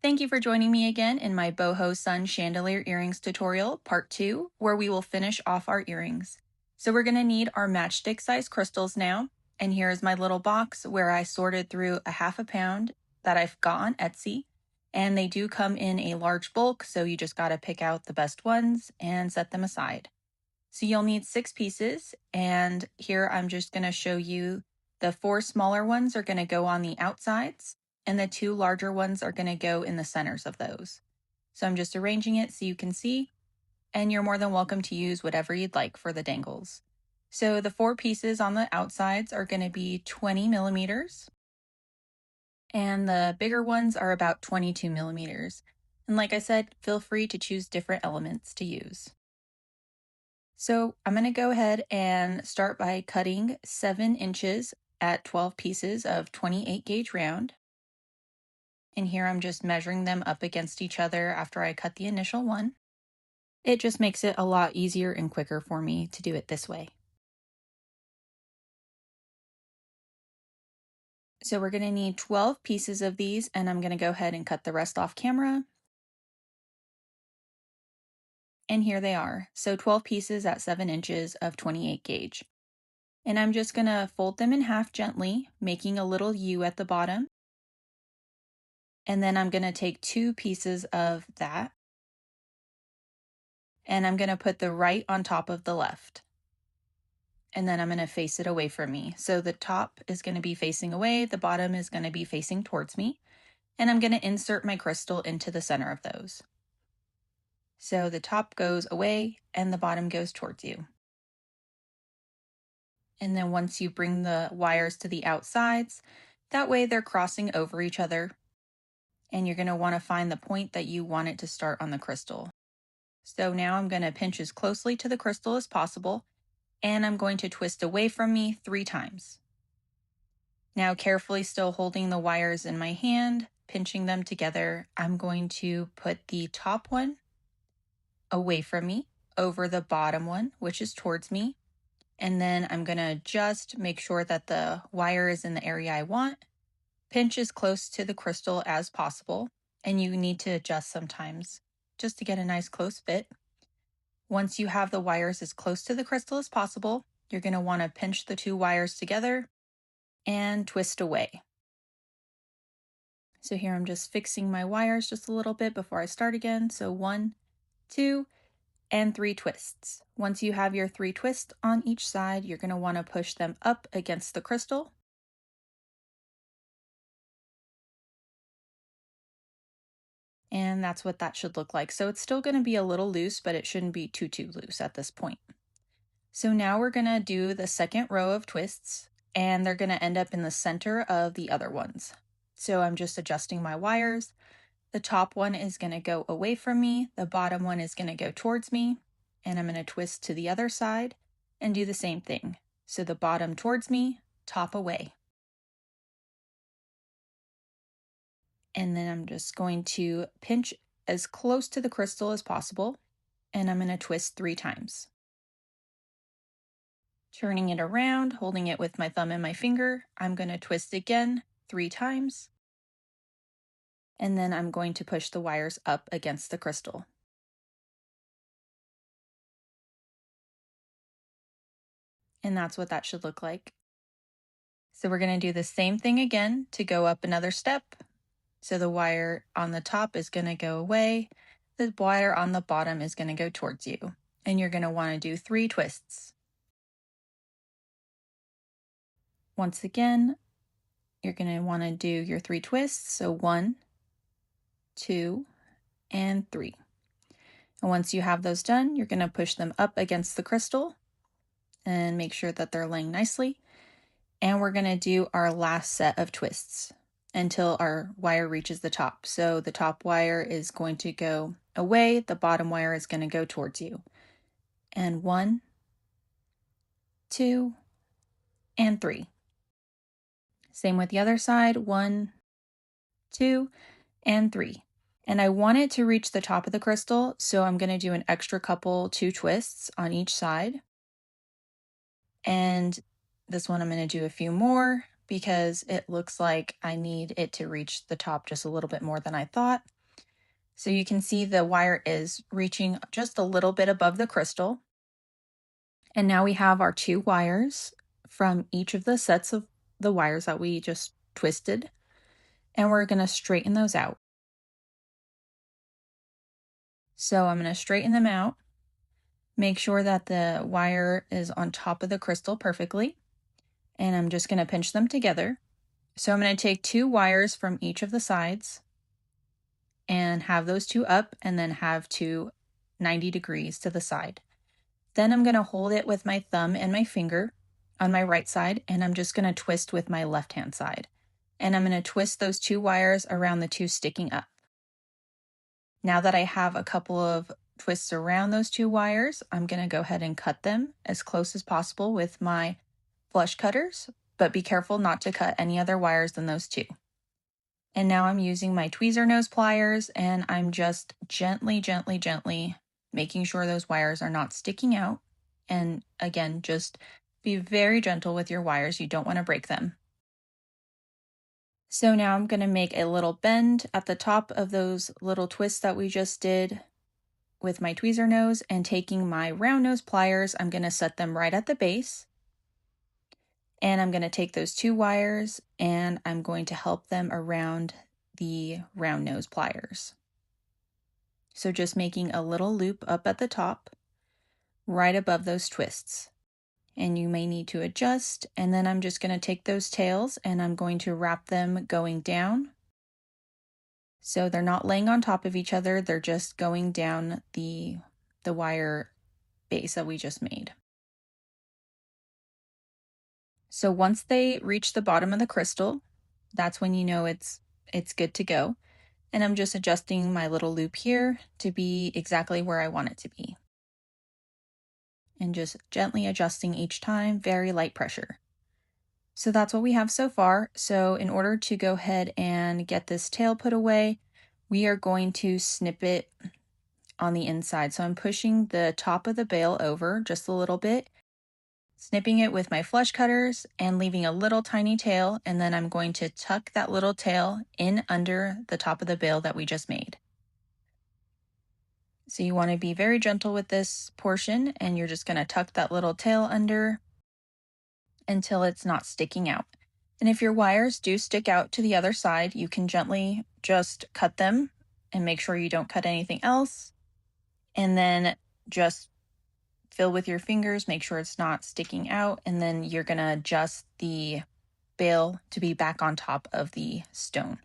Thank you for joining me again in my Boho Sun Chandelier Earrings tutorial, part 2, where we will finish off our earrings. So we're going to need our matchstick size crystals now, and here is my little box where I sorted through a half a pound that I've got on Etsy, and they do come in a large bulk, so you just got to pick out the best ones and set them aside. So you'll need 6 pieces, and here I'm just going to show you the 4 smaller ones are going to go on the outsides, and the 2 larger ones are going to go in the centers of those. So I'm just arranging it so you can see, and you're more than welcome to use whatever you'd like for the dangles. So the 4 pieces on the outsides are going to be 20 millimeters, and the bigger ones are about 22 millimeters. And like I said, feel free to choose different elements to use. So I'm going to go ahead and start by cutting 7 inches at 12 pieces of 28 gauge round. And here I'm just measuring them up against each other after I cut the initial one. It just makes it a lot easier and quicker for me to do it this way. So we're going to need 12 pieces of these, and I'm going to go ahead and cut the rest off camera. And here they are. So 12 pieces at 7 inches of 28 gauge. And I'm just going to fold them in half gently, making a little U at the bottom. And then I'm going to take 2 pieces of that, and I'm going to put the right on top of the left. And then I'm going to face it away from me. So the top is going to be facing away, the bottom is going to be facing towards me, and I'm going to insert my crystal into the center of those. So the top goes away and the bottom goes towards you. And then once you bring the wires to the outsides, that way they're crossing over each other, and you're going to want to find the point that you want it to start on the crystal. So now I'm going to pinch as closely to the crystal as possible, and I'm going to twist away from me 3 times. Now, carefully still holding the wires in my hand, pinching them together, I'm going to put the top one away from me over the bottom one, which is towards me. And then I'm going to just make sure that the wire is in the area I want. Pinch as close to the crystal as possible, and you need to adjust sometimes just to get a nice close fit. Once you have the wires as close to the crystal as possible, you're going to want to pinch the 2 wires together and twist away. So here I'm just fixing my wires just a little bit before I start again. So 1, 2, and 3 twists. Once you have your 3 twists on each side, you're going to want to push them up against the crystal. And that's what that should look like. So it's still going to be a little loose, but it shouldn't be too loose at this point. So now we're going to do the second row of twists, and they're going to end up in the center of the other ones. So I'm just adjusting my wires. The top one is going to go away from me. The bottom one is going to go towards me, and I'm going to twist to the other side and do the same thing. So the bottom towards me, top away. And then I'm just going to pinch as close to the crystal as possible, and I'm going to twist 3 times. Turning it around, holding it with my thumb and my finger, I'm going to twist again 3 times. And then I'm going to push the wires up against the crystal. And that's what that should look like. So we're going to do the same thing again to go up another step. So the wire on the top is going to go away. The wire on the bottom is going to go towards you. And you're going to want to do 3 twists. Once again, you're going to want to do your 3 twists. So 1, 2, and 3. And once you have those done, you're going to push them up against the crystal and make sure that they're laying nicely. And we're going to do our last set of twists until our wire reaches the top. So the top wire is going to go away, the bottom wire is going to go towards you. And 1, 2, and 3. Same with the other side, 1, 2, and 3. And I want it to reach the top of the crystal, so I'm going to do an extra couple 2 twists on each side. And this one I'm going to do a few more because it looks like I need it to reach the top just a little bit more than I thought. So you can see the wire is reaching just a little bit above the crystal. And now we have our 2 wires from each of the sets of the wires that we just twisted, and we're going to straighten those out. So I'm going to straighten them out, make sure that the wire is on top of the crystal perfectly, and I'm just going to pinch them together. So I'm going to take 2 wires from each of the sides and have those 2 up, and then have 2 90 degrees to the side. Then I'm going to hold it with my thumb and my finger on my right side, and I'm just going to twist with my left hand side. And I'm going to twist those 2 wires around the 2 sticking up. Now that I have a couple of twists around those 2 wires, I'm going to go ahead and cut them as close as possible with my flush cutters, but be careful not to cut any other wires than those 2. And now I'm using my tweezer nose pliers, and I'm just gently making sure those wires are not sticking out. And again, just be very gentle with your wires. You don't want to break them. So now I'm going to make a little bend at the top of those little twists that we just did with my tweezer nose, and taking my round nose pliers, I'm going to set them right at the base. And I'm going to take those 2 wires and I'm going to help them around the round nose pliers. So just making a little loop up at the top, right above those twists. And you may need to adjust, and then I'm just going to take those tails and I'm going to wrap them going down. So they're not laying on top of each other, they're just going down the wire base that we just made. So once they reach the bottom of the crystal, that's when you know it's good to go. And I'm just adjusting my little loop here to be exactly where I want it to be. And just gently adjusting each time, very light pressure. So that's what we have so far. So in order to go ahead and get this tail put away, we are going to snip it on the inside. So I'm pushing the top of the bail over just a little bit, snipping it with my flush cutters and leaving a little tiny tail, and then I'm going to tuck that little tail in under the top of the bail that we just made. So you want to be very gentle with this portion, and you're just going to tuck that little tail under until it's not sticking out. And if your wires do stick out to the other side, you can gently just cut them and make sure you don't cut anything else. And then just fill with your fingers, make sure it's not sticking out, and then you're going to adjust the bail to be back on top of the stone.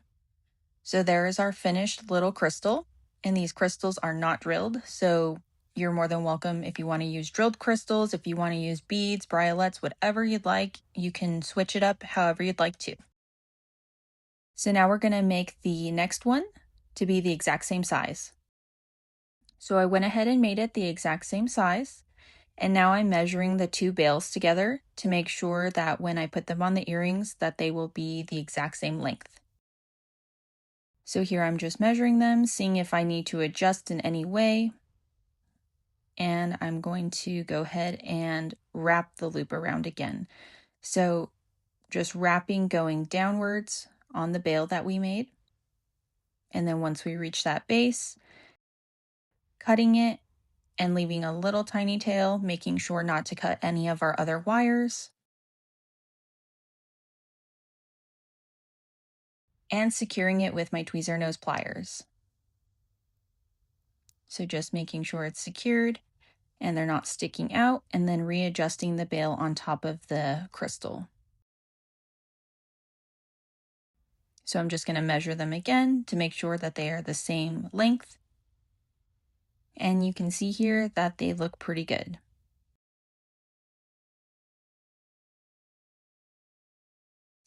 So there is our finished little crystal, and these crystals are not drilled, so you're more than welcome if you want to use drilled crystals, if you want to use beads, briolets, whatever you'd like, you can switch it up however you'd like to. So now we're going to make the next one to be the exact same size. So I went ahead and made it the exact same size. And now I'm measuring the 2 bails together to make sure that when I put them on the earrings that they will be the exact same length. So here I'm just measuring them, seeing if I need to adjust in any way. And I'm going to go ahead and wrap the loop around again. So just wrapping going downwards on the bail that we made. And then once we reach that base, cutting it and leaving a little tiny tail, making sure not to cut any of our other wires. And securing it with my tweezer nose pliers. So just making sure it's secured and they're not sticking out, and then readjusting the bail on top of the crystal. So I'm just going to measure them again to make sure that they are the same length. And you can see here that they look pretty good.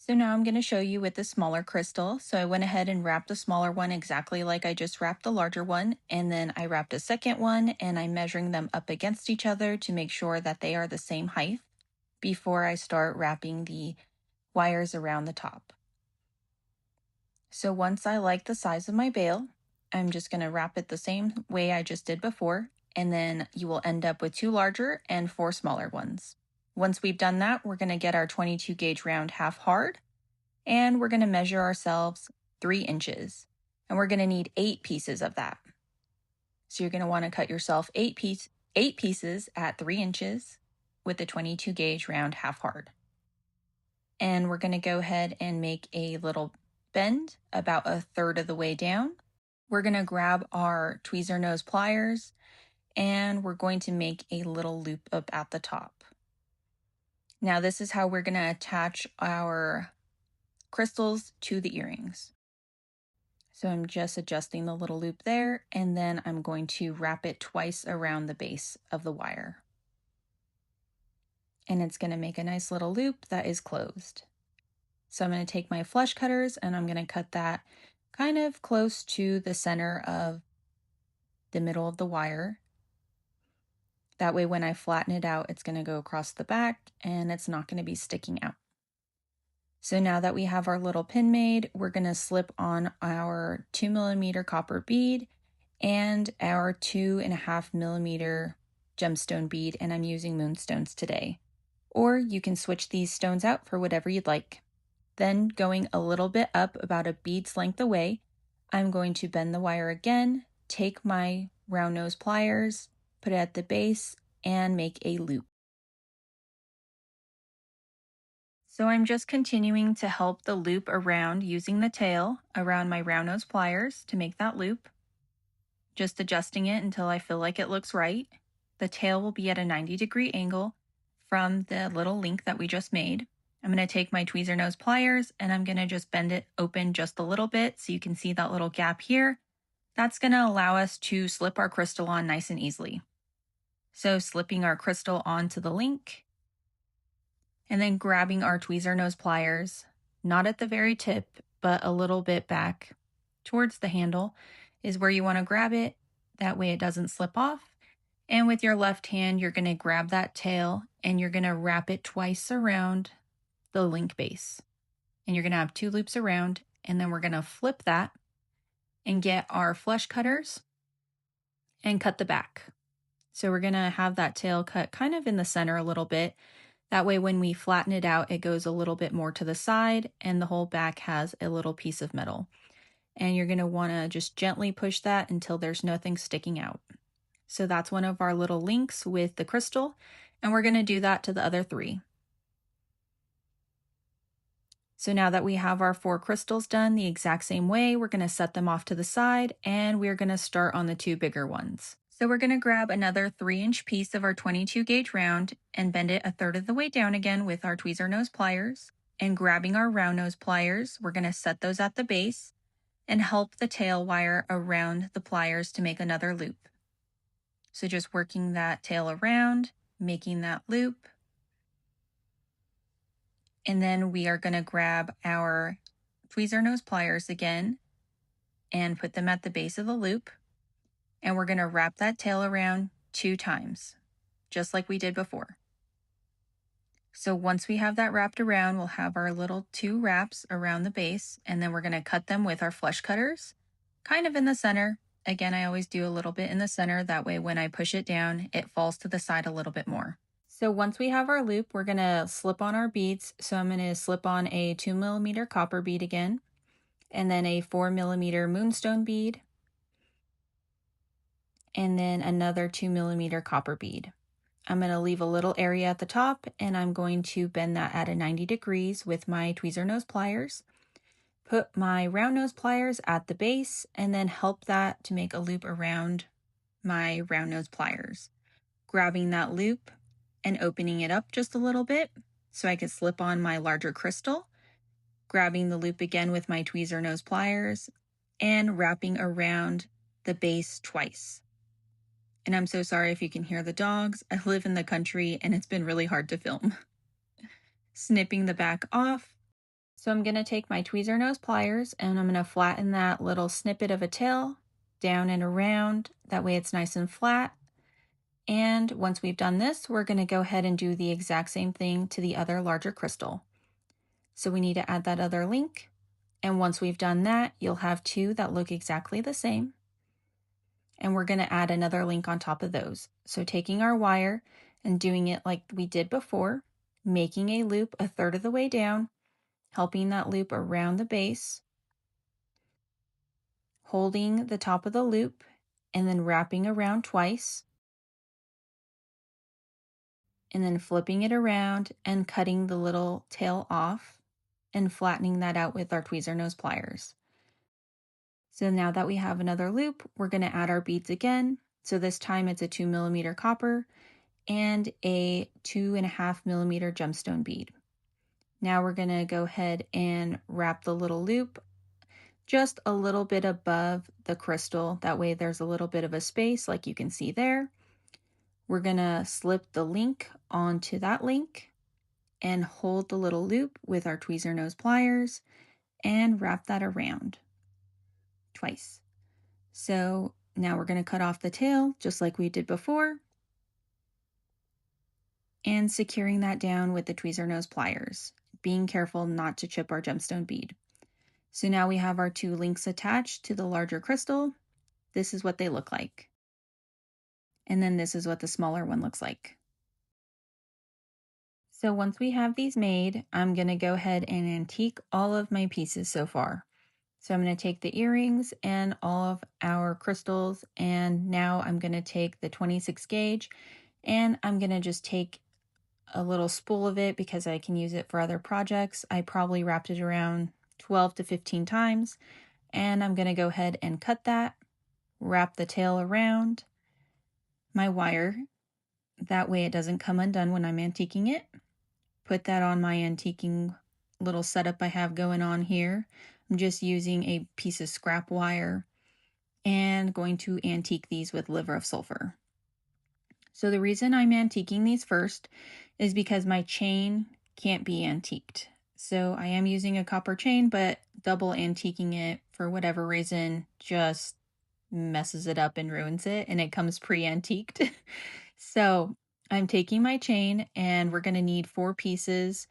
So now I'm going to show you with the smaller crystal. So I went ahead and wrapped the smaller one exactly like I just wrapped the larger one. And then I wrapped a second one, and I'm measuring them up against each other to make sure that they are the same height before I start wrapping the wires around the top. So once I like the size of my bail, I'm just going to wrap it the same way I just did before. And then you will end up with 2 larger and 4 smaller ones. Once we've done that, we're going to get our 22 gauge round half hard, and we're going to measure ourselves 3 inches. And we're going to need 8 pieces of that. So you're going to want to cut yourself 8 pieces at 3 inches with a 22 gauge round half hard. And we're going to go ahead and make a little bend about 1/3 of the way down. We're going to grab our tweezer nose pliers and we're going to make a little loop up at the top. Now this is how we're going to attach our crystals to the earrings. So I'm just adjusting the little loop there, and then I'm going to wrap it twice around the base of the wire. And it's going to make a nice little loop that is closed. So I'm going to take my flush cutters and I'm going to cut that kind of close to the center of the middle of the wire. That way when I flatten it out, it's going to go across the back and it's not going to be sticking out. So now that we have our little pin made, we're going to slip on our 2mm copper bead and our 2.5mm gemstone bead, and I'm using moonstones today. Or you can switch these stones out for whatever you'd like. Then going a little bit up about a bead's length away, I'm going to bend the wire again, take my round nose pliers, put it at the base, and make a loop. So I'm just continuing to help the loop around using the tail around my round nose pliers to make that loop. Just adjusting it until I feel like it looks right. The tail will be at a 90-degree angle from the little link that we just made. I'm going to take my tweezer nose pliers and I'm going to just bend it open just a little bit so you can see that little gap here. That's going to allow us to slip our crystal on nice and easily. So slipping our crystal onto the link and then grabbing our tweezer nose pliers, not at the very tip, but a little bit back towards the handle is where you want to grab it. That way it doesn't slip off. And with your left hand, you're going to grab that tail and you're going to wrap it twice around the link base. And you're going to have 2 loops around, and then we're going to flip that and get our flush cutters and cut the back. So we're going to have that tail cut kind of in the center a little bit. That way when we flatten it out, it goes a little bit more to the side and the whole back has a little piece of metal. And you're going to want to just gently push that until there's nothing sticking out. So that's one of our little links with the crystal, and we're going to do that to the other 3. So now that we have our 4 crystals done the exact same way, we're going to set them off to the side and we're going to start on the 2 bigger ones. So we're going to grab another 3-inch piece of our 22 gauge round and bend it 1/3 of the way down again with our tweezer nose pliers. And grabbing our round nose pliers, we're going to set those at the base and help the tail wire around the pliers to make another loop. So just working that tail around, making that loop. And then we are going to grab our tweezer nose pliers again and put them at the base of the loop. And we're going to wrap that tail around 2 times, just like we did before. So once we have that wrapped around, we'll have our little 2 wraps around the base, and then we're going to cut them with our flush cutters, kind of in the center. Again, I always do a little bit in the center. That way when I push it down, it falls to the side a little bit more. So once we have our loop, we're going to slip on our beads. So I'm going to slip on a 2mm copper bead again, and then a 4mm moonstone bead, and then another 2mm copper bead. I'm going to leave a little area at the top, and I'm going to bend that at a 90 degrees with my tweezer nose pliers. Put my round nose pliers at the base, and then help that to make a loop around my round nose pliers. Grabbing that loop and opening it up just a little bit so I can slip on my larger crystal. Grabbing the loop again with my tweezer nose pliers and wrapping around the base twice. And I'm so sorry if you can hear the dogs. I live in the country and it's been really hard to film. Snipping the back off. So I'm going to take my tweezer nose pliers and I'm going to flatten that little snippet of a tail down and around. That way it's nice and flat. And once we've done this, we're going to go ahead and do the exact same thing to the other larger crystal. So we need to add that other link. And once we've done that, you'll have 2 that look exactly the same. And we're going to add another link on top of those. So taking our wire and doing it like we did before, making a loop 1/3 of the way down, helping that loop around the base, holding the top of the loop and then wrapping around twice, and then flipping it around and cutting the little tail off and flattening that out with our tweezer nose pliers. So now that we have another loop, we're going to add our beads again. So this time it's a 2mm copper and a 2.5mm gemstone bead. Now we're going to go ahead and wrap the little loop just a little bit above the crystal. That way there's a little bit of a space like you can see there. We're going to slip the link onto that link and hold the little loop with our tweezer nose pliers and wrap that around twice. So now we're going to cut off the tail just like we did before and securing that down with the tweezer nose pliers, being careful not to chip our gemstone bead. So now we have our two links attached to the larger crystal. This is what they look like. And then this is what the smaller one looks like. So once we have these made, I'm going to go ahead and antique all of my pieces so far. So I'm going to take the earrings and all of our crystals, and now I'm going to take the 26 gauge and I'm going to just take a little spool of it because I can use it for other projects. I probably wrapped it around 12 to 15 times, and I'm going to go ahead and cut that, wrap the tail around my wire. That way it doesn't come undone when I'm antiquing it. Put that on my antiquing little setup I have going on here. I'm just using a piece of scrap wire and going to antique these with liver of sulfur. So the reason I'm antiquing these first is because my chain can't be antiqued. So I am using a copper chain, but double antiquing it for whatever reason just messes it up and ruins it, and it comes pre-antiqued. So I'm taking my chain and we're going to need 4 pieces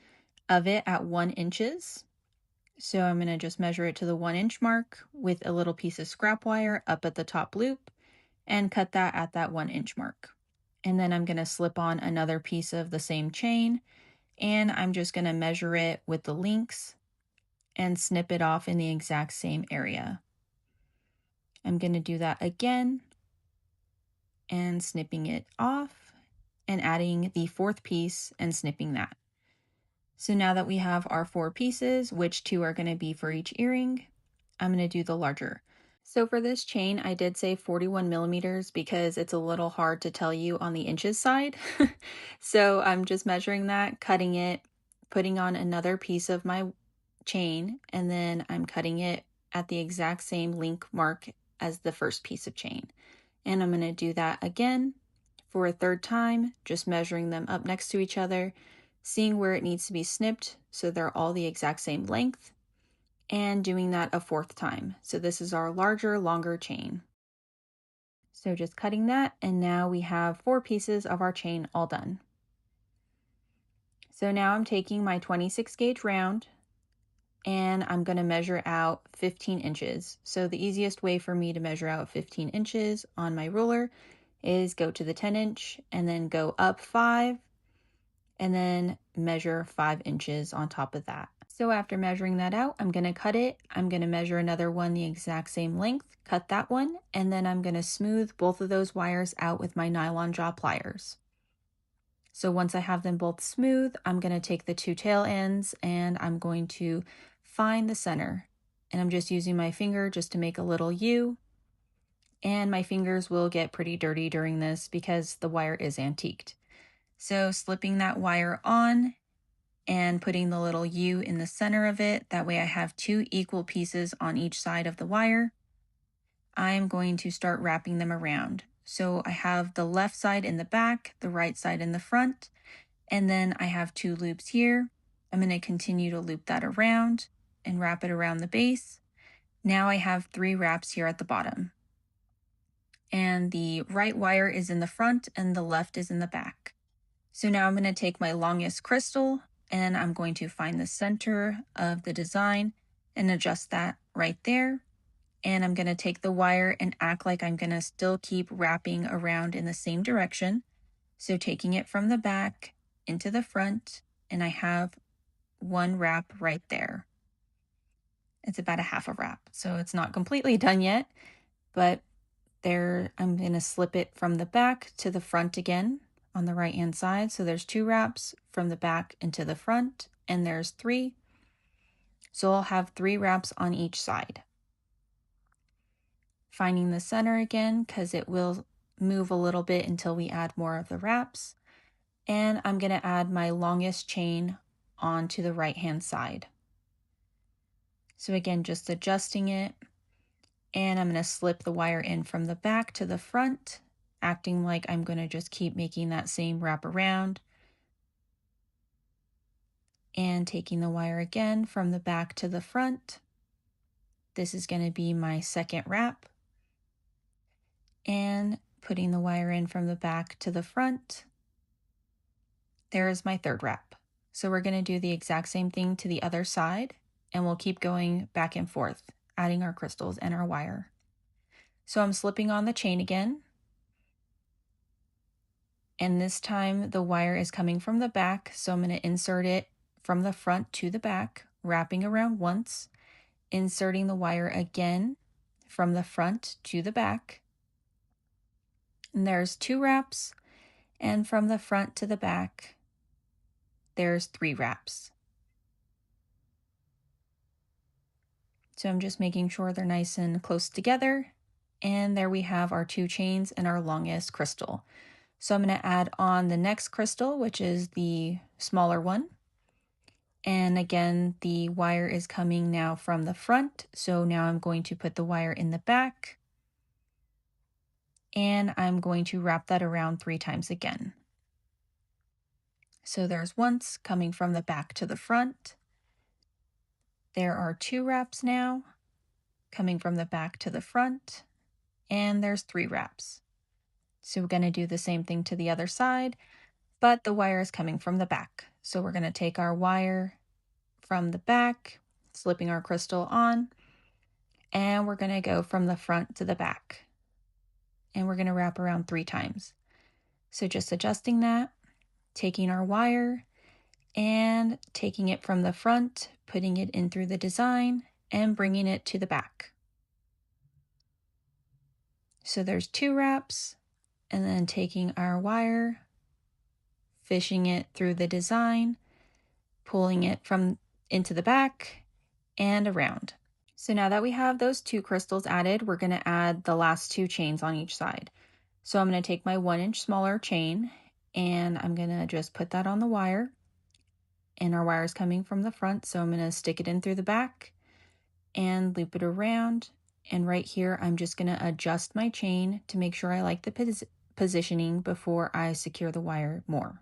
of it at 1 inches. So I'm going to just measure it to the 1 inch mark with a little piece of scrap wire up at the top loop and cut that at that 1 inch mark. And then I'm going to slip on another piece of the same chain, and I'm just going to measure it with the links and snip it off in the exact same area. I'm going to do that again and snipping it off and adding the 4th piece and snipping that. So now that we have our 4 pieces, which 2 are going to be for each earring, I'm going to do the larger. So for this chain, I did say 41 millimeters because it's a little hard to tell you on the inches side. So I'm just measuring that, cutting it, putting on another piece of my chain, and then I'm cutting it at the exact same link mark as the first piece of chain. And I'm going to do that again for a 3rd time, just measuring them up next to each other, seeing where it needs to be snipped so they're all the exact same length, and doing that a 4th time. So this is our larger, longer chain. So just cutting that, and now we have 4 pieces of our chain all done. So now I'm taking my 26 gauge round and I'm going to measure out 15 inches. So the easiest way for me to measure out 15 inches on my ruler is go to the 10 inch and then go up 5 and then measure 5 inches on top of that. So after measuring that out, I'm going to cut it. I'm going to measure another one the exact same length, cut that one, and then I'm going to smooth both of those wires out with my nylon jaw pliers. So once I have them both smooth, I'm going to take the 2 tail ends and I'm going to find the center. And I'm just using my finger just to make a little U. And my fingers will get pretty dirty during this because the wire is antiqued. So slipping that wire on and putting the little U in the center of it. That way I have 2 equal pieces on each side of the wire. I'm going to start wrapping them around. So I have the left side in the back, the right side in the front, and then I have 2 loops here. I'm going to continue to loop that around and wrap it around the base. Now I have 3 wraps here at the bottom. And the right wire is in the front and the left is in the back. So now I'm going to take my longest crystal and I'm going to find the center of the design and adjust that right there. And I'm going to take the wire and act like I'm going to still keep wrapping around in the same direction. So taking it from the back into the front, and I have 1 wrap right there. It's about a half a wrap, so it's not completely done yet, but there I'm going to slip it from the back to the front again on the right hand side. So there's 2 wraps from the back into the front, and there's 3. So I'll have 3 wraps on each side. Finding the center again, because it will move a little bit until we add more of the wraps. And I'm going to add my longest chain onto the right hand side. So again, just adjusting it, and I'm going to slip the wire in from the back to the front, acting like I'm going to just keep making that same wrap around, and taking the wire again from the back to the front. This is going to be my second wrap, and putting the wire in from the back to the front. There is my third wrap. So we're going to do the exact same thing to the other side, and we'll keep going back and forth, adding our crystals and our wire. So I'm slipping on the chain again, and this time the wire is coming from the back, so I'm going to insert it from the front to the back, wrapping around once, inserting the wire again from the front to the back. And there's 2 wraps, and from the front to the back, there's 3 wraps. So I'm just making sure they're nice and close together. And there we have our 2 chains and our longest crystal. So I'm going to add on the next crystal, which is the smaller one. And again, the wire is coming now from the front. So now I'm going to put the wire in the back. And I'm going to wrap that around 3 times again. So there's once coming from the back to the front. There are 2 wraps now coming from the back to the front. And there's 3 wraps. So we're going to do the same thing to the other side, but the wire is coming from the back. So we're going to take our wire from the back, slipping our crystal on, and we're going to go from the front to the back. And we're going to wrap around 3 times. So just adjusting that, taking our wire and taking it from the front, putting it in through the design, and bringing it to the back. So there's 2 wraps, and then taking our wire, fishing it through the design, pulling it from into the back and around. So now that we have those 2 crystals added, we're going to add the last 2 chains on each side. So I'm going to take my 1-inch smaller chain, and I'm going to just put that on the wire, and our wire is coming from the front, so I'm going to stick it in through the back and loop it around. And right here, I'm just going to adjust my chain to make sure I like the positioning before I secure the wire more.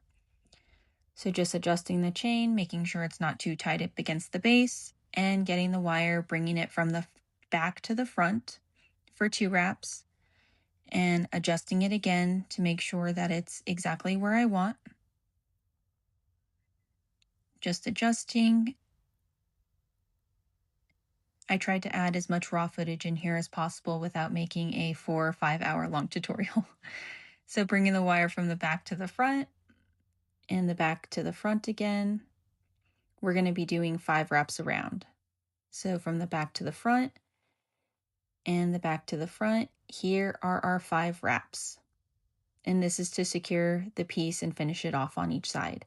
So just adjusting the chain, making sure it's not too tight up against the base, and getting the wire, bringing it from the back to the front for 2 wraps, and adjusting it again to make sure that it's exactly where I want. Just adjusting. I tried to add as much raw footage in here as possible without making a 4 or 5 hour long tutorial. So bringing the wire from the back to the front and the back to the front again. We're going to be doing 5 wraps around. So from the back to the front and the back to the front, here are our 5 wraps. And this is to secure the piece and finish it off on each side.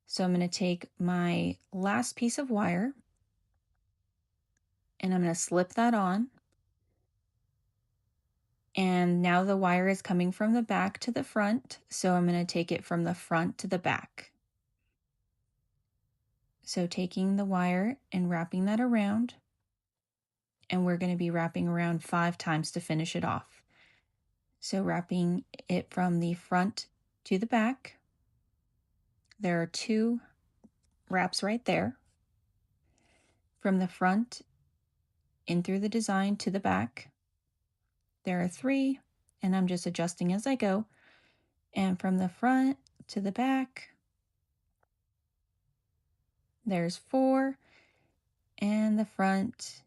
So I'm going to take my last piece of wire, and I'm going to slip that on. And now the wire is coming from the back to the front, so I'm going to take it from the front to the back. So taking the wire and wrapping that around, and we're going to be wrapping around 5 times to finish it off. So wrapping it from the front to the back. There are 2 wraps right there. From the front in through the design to the back, there are 3, and I'm just adjusting as I go. And from the front to the back, there's 4, and the front,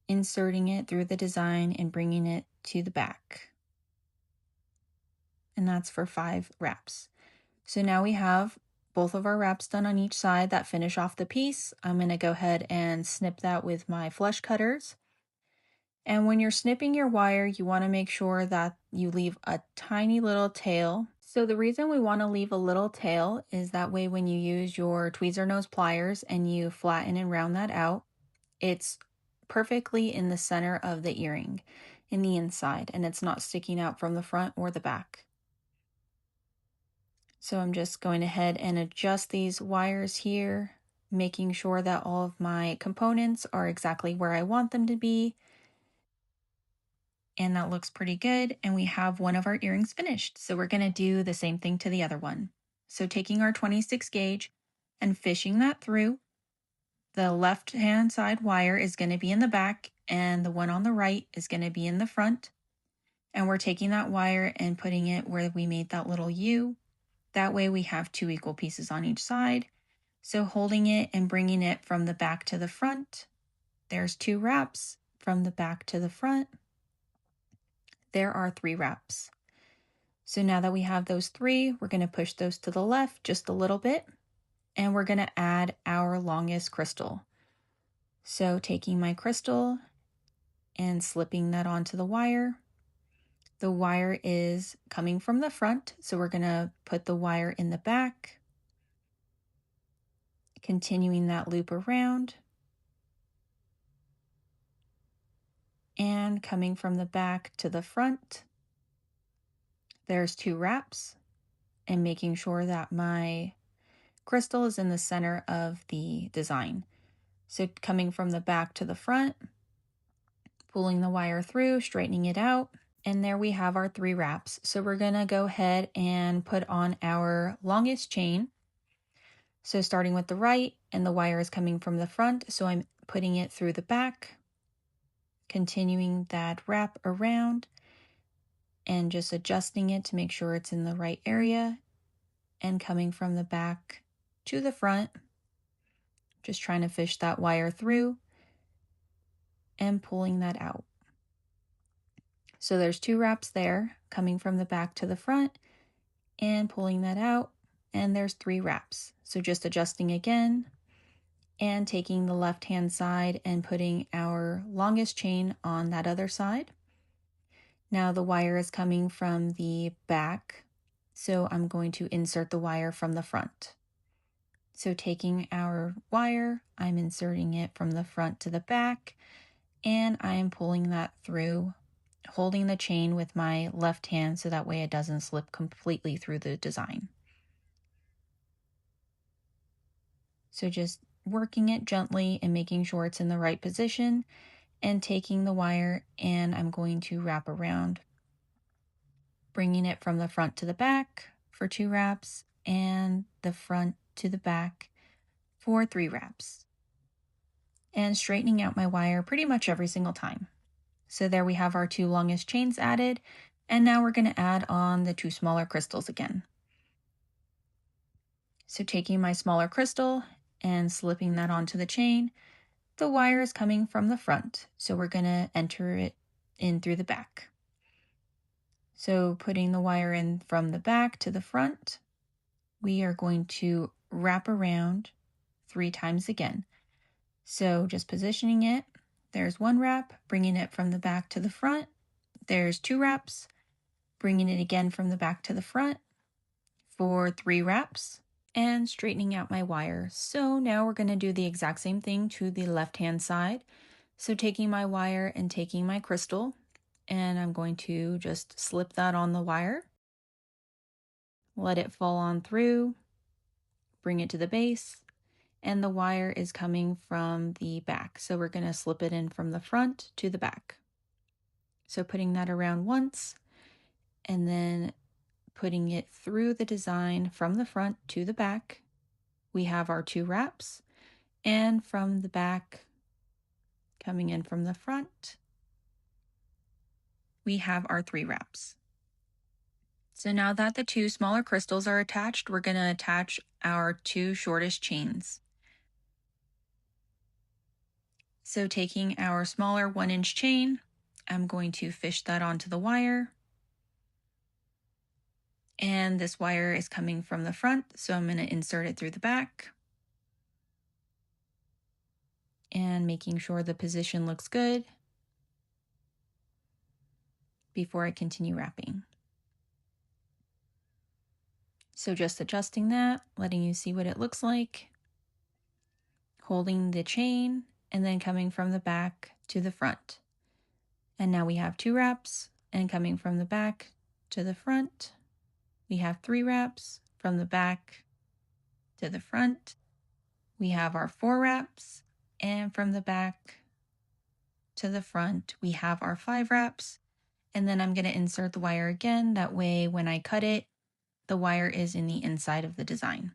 inserting it through the design and bringing it to the back. And that's for 5 wraps. So now we have both of our wraps done on each side that finish off the piece. I'm going to go ahead and snip that with my flush cutters. And when you're snipping your wire, you want to make sure that you leave a tiny little tail. So the reason we want to leave a little tail is that way when you use your tweezer nose pliers and you flatten and round that out, it's perfectly in the center of the earring, in the inside, and it's not sticking out from the front or the back. So I'm just going ahead and adjust these wires here, making sure that all of my components are exactly where I want them to be. And that looks pretty good. And we have one of our earrings finished. So we're going to do the same thing to the other one. So taking our 26 gauge and fishing that through, the left hand side wire is going to be in the back and the one on the right is going to be in the front. And we're taking that wire and putting it where we made that little U. That way we have 2 equal pieces on each side. So holding it and bringing it from the back to the front, there's 2 wraps. From the back to the front, there are 3 wraps. So now that we have those 3, we're going to push those to the left just a little bit, and we're going to add our longest crystal. So taking my crystal and slipping that onto the wire. The wire is coming from the front, so we're going to put the wire in the back, continuing that loop around, and coming from the back to the front. There's 2 wraps, and making sure that my crystal is in the center of the design. So coming from the back to the front, pulling the wire through, straightening it out, and there we have our 3 wraps. So we're going to go ahead and put on our longest chain. So starting with the right, and the wire is coming from the front, so I'm putting it through the back, continuing that wrap around, and just adjusting it to make sure it's in the right area, and coming from the back to the front, just trying to fish that wire through and pulling that out. So there's 2 wraps there, coming from the back to the front and pulling that out, and there's 3 wraps. So just adjusting again and taking the left hand side and putting our longest chain on that other side. Now the wire is coming from the back, so I'm going to insert the wire from the front. So taking our wire, I'm inserting it from the front to the back, and I am pulling that through, holding the chain with my left hand so that way it doesn't slip completely through the design. So just working it gently and making sure it's in the right position, and taking the wire and I'm going to wrap around, bringing it from the front to the back for 2 wraps and the front to the back for 3 wraps. And straightening out my wire pretty much every single time. So there we have our 2 longest chains added, and now we're going to add on the 2 smaller crystals again. So taking my smaller crystal and slipping that onto the chain, the wire is coming from the front, so we're going to enter it in through the back. So putting the wire in from the back to the front, we are going to wrap around 3 times again. So just positioning it, there's 1 wrap, bringing it from the back to the front, there's 2 wraps, bringing it again from the back to the front for 3 wraps, and straightening out my wire. So now we're going to do the exact same thing to the left hand side. So taking my wire and taking my crystal, and I'm going to just slip that on the wire, let it fall on through, bring it to the base, and the wire is coming from the back. So we're going to slip it in from the front to the back. So putting that around once, and then putting it through the design from the front to the back. We have our 2 wraps, and from the back, coming in from the front, we have our 3 wraps. So now that the 2 smaller crystals are attached, we're going to attach our 2 shortest chains. So taking our smaller 1-inch chain, I'm going to fish that onto the wire And this wire is coming from the front, so I'm going to insert it through the back. And making sure the position looks good before I continue wrapping. So just adjusting that, letting you see what it looks like, holding the chain, and then coming from the back to the front. And now we have 2 wraps, and coming from the back to the front, we have 3 wraps from the back to the front. We have our 4 wraps, and from the back to the front, we have our 5 wraps. And then I'm going to insert the wire again. That way, when I cut it, the wire is in the inside of the design.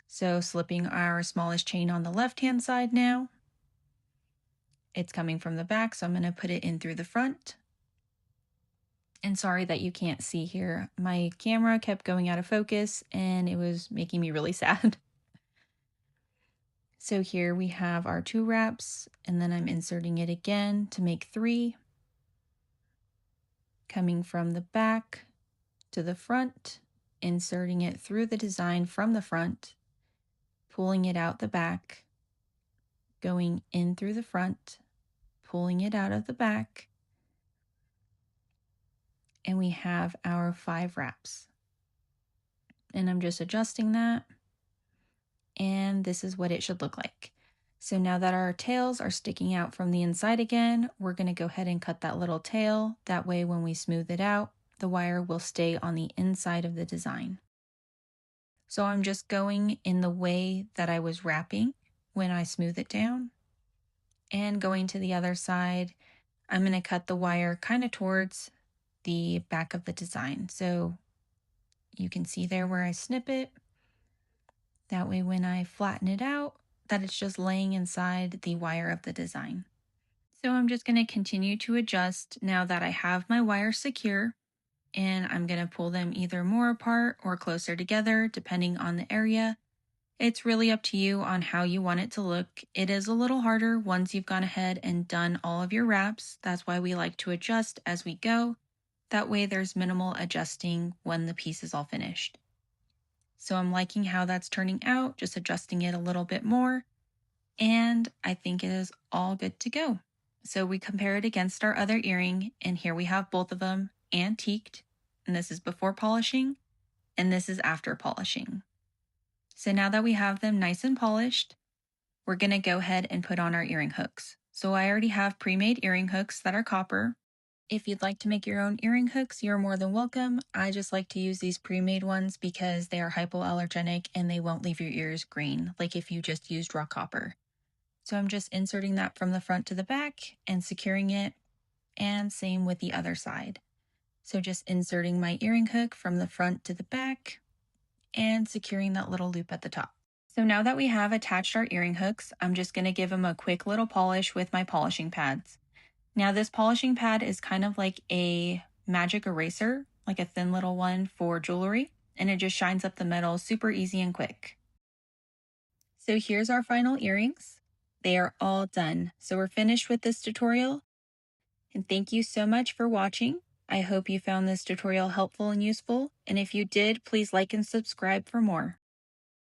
So slipping our smallest chain on the left-hand side now. It's coming from the back, so I'm going to put it in through the front. And sorry that you can't see here. My camera kept going out of focus and it was making me really sad. So here we have our 2 wraps, and then I'm inserting it again to make 3. Coming from the back to the front, inserting it through the design from the front, pulling it out the back, going in through the front, pulling it out of the back, and we have our 5 wraps. And I'm just adjusting that, and this is what it should look like. So now that our tails are sticking out from the inside again, we're going to go ahead and cut that little tail. That way when we smooth it out, the wire will stay on the inside of the design. So I'm just going in the way that I was wrapping when I smooth it down. And going to the other side, I'm going to cut the wire kind of towards the back of the design. So you can see there where I snip it. That way when I flatten it out, that it's just laying inside the wire of the design. So I'm just going to continue to adjust now that I have my wire secure, and I'm going to pull them either more apart or closer together depending on the area. It's really up to you on how you want it to look. It is a little harder once you've gone ahead and done all of your wraps. That's why we like to adjust as we go. That way there's minimal adjusting when the piece is all finished. So I'm liking how that's turning out, just adjusting it a little bit more. And I think it is all good to go. So we compare it against our other earring, and here we have both of them antiqued. And this is before polishing, and this is after polishing. So now that we have them nice and polished, we're going to go ahead and put on our earring hooks. So I already have pre-made earring hooks that are copper. If you'd like to make your own earring hooks, you're more than welcome. I just like to use these pre-made ones because they are hypoallergenic and they won't leave your ears green, like if you just used raw copper. So I'm just inserting that from the front to the back and securing it, and same with the other side. So just inserting my earring hook from the front to the back and securing that little loop at the top. So now that we have attached our earring hooks, I'm just going to give them a quick little polish with my polishing pads. Now this polishing pad is kind of like a magic eraser, like a thin little one for jewelry, and it just shines up the metal super easy and quick. So here's our final earrings. They are all done. So we're finished with this tutorial. And thank you so much for watching. I hope you found this tutorial helpful and useful. And if you did, please like and subscribe for more.